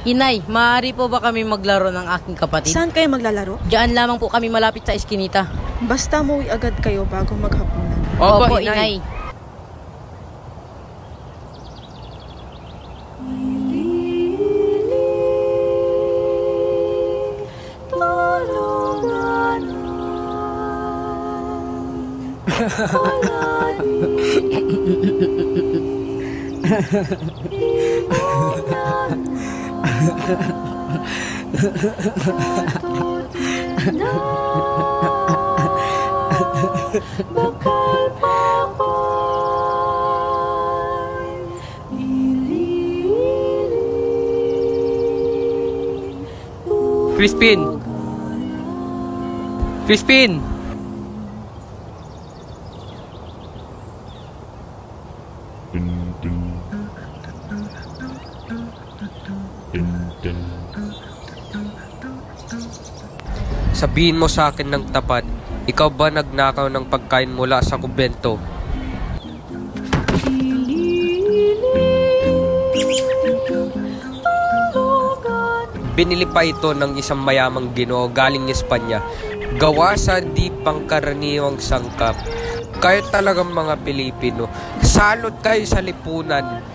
Inay, maaari po ba kami maglaro ng aking kapatid? Saan kayo maglalaro? Diyan lamang po kami malapit sa eskinita. Basta umuwi agad kayo bago maghapunan. Opo, Inay. Crispin! Crispin! Sabihin mo sa akin ng tapat, ikaw ba nagnakaw ng pagkain mula sa kumbento? Binili pa ito ng isang mayamang Ginoo galing Espanya, gawa sa di pangkaraniwang sangkap. Kayo talagang mga Pilipino, salot kayo sa lipunan.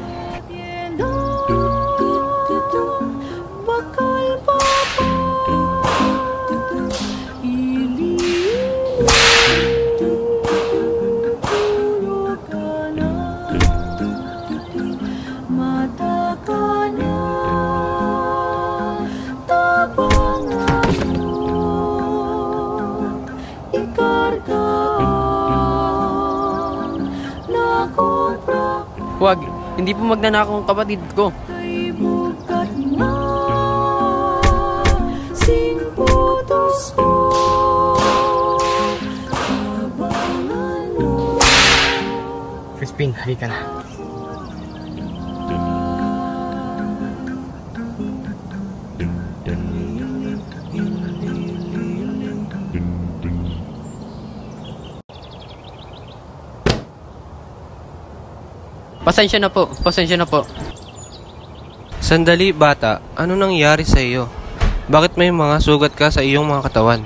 Huwag, hindi po magnanakaw ang kapatid ko. Crispin, halika na. Pasensya na po, pasensya na po. Sandali bata, ano nangyari sa iyo? Bakit may mga sugat ka sa iyong mga katawan?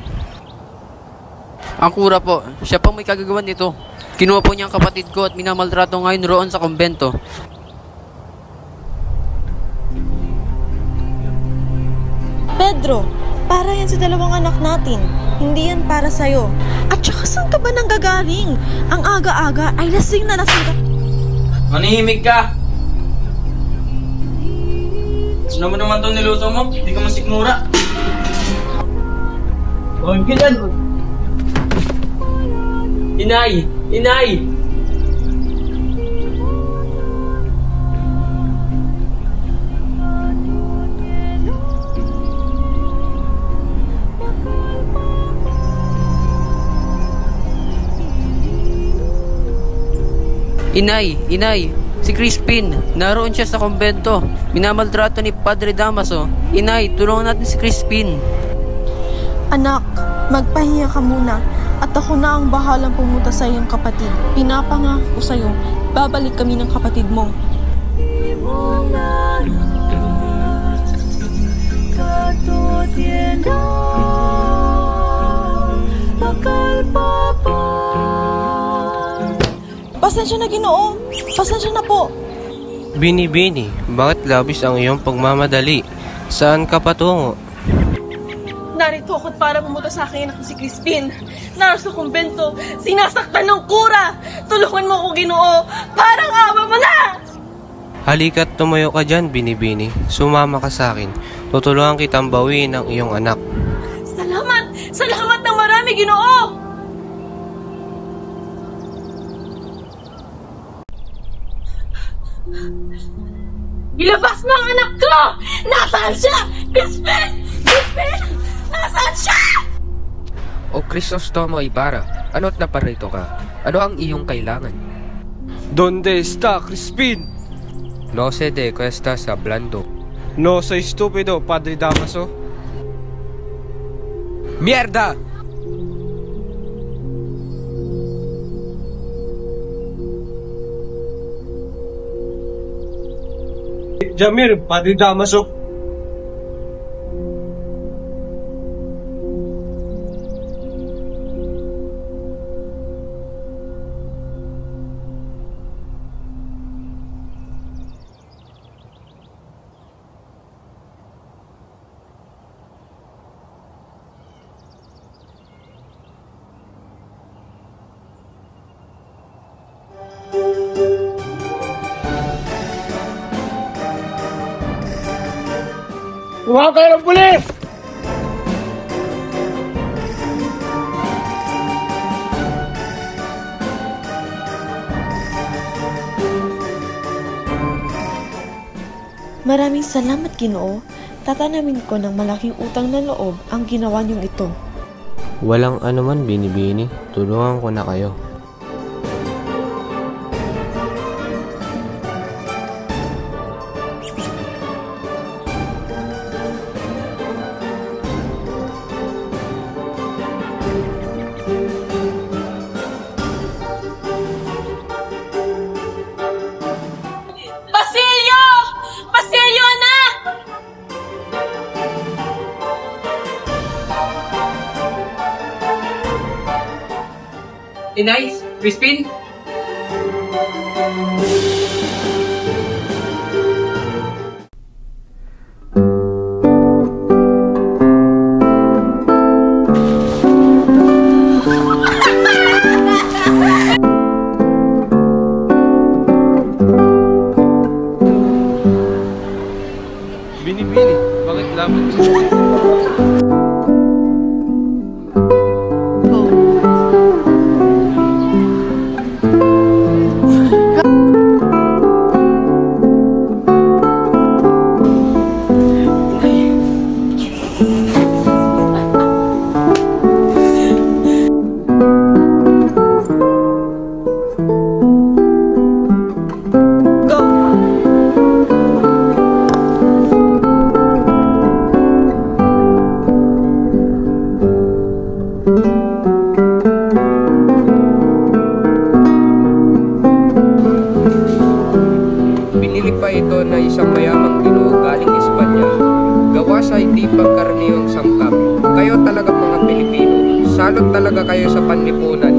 Ang kura po, siya pang may kagagawan nito. Kinuha po niya ang kapatid ko at minamaltrato ngayon roon sa kumbento. Pedro, para yan sa dalawang anak natin. Hindi yan para sa'yo. At saka saan ka ba nanggagaling? Ang aga-aga ay lasing na lasing ka. Manihimik ka! Sino mo naman itong niluto mo? Hindi ka masikmura. Huwag ka dyan! Inay! Inay! Inay, si Crispin, naroon siya sa kumbento. Minamaltrato ni Padre Damaso. Inay, tulungan natin si Crispin. Anak, magpahinga ka muna. At ako na ang bahalang pumunta sa iyong kapatid. Pinapangako ko sa iyo, babalik kami ng kapatid mo. Pasensya na, Ginoo. Pasensya na po. Bini, bakit labis ang iyong pagmamadali? Saan ka patungo? Narito ako't para pumunta sa akin ako si Crispin. Nasa kumbento, sinasaktan ng kura. Tulungan mo ako, Ginoo. Parang awa mo na! Halika't tumayo ka dyan, Bini. Sumama ka sa akin. Tutulungan kitang bawiin ang iyong anak. Salamat! Salamat ng marami, Ginoo! Ilabas mo ang anak ko! Nasaan siya? Crispin! Crispin! Nasaan siya? O Crisostomo Ibarra, ano't naparito ka? Ano ang iyong kailangan? Donde está Crispin? No se de cuesta sa blando. No soy estúpido, Padre Damaso. Mierda! Jamir, Padre Damaso. Tumawag kayo ng pulis! Maraming salamat, Ginoo. Tatanamin ko ng malaking utang na loob ang ginawa niyong ito. Walang anuman, Binibini. Tulungan ko na kayo. Basilio! Basilio na! Inay, Crispin? Binibini, bakit lamang Binili pa ito na isang mayamang ginoo galing Espanya. Gawa sa hindi pangkaraniwang sangkap. Kayo talaga mga Pilipino, salot talaga kayo sa panlipunan.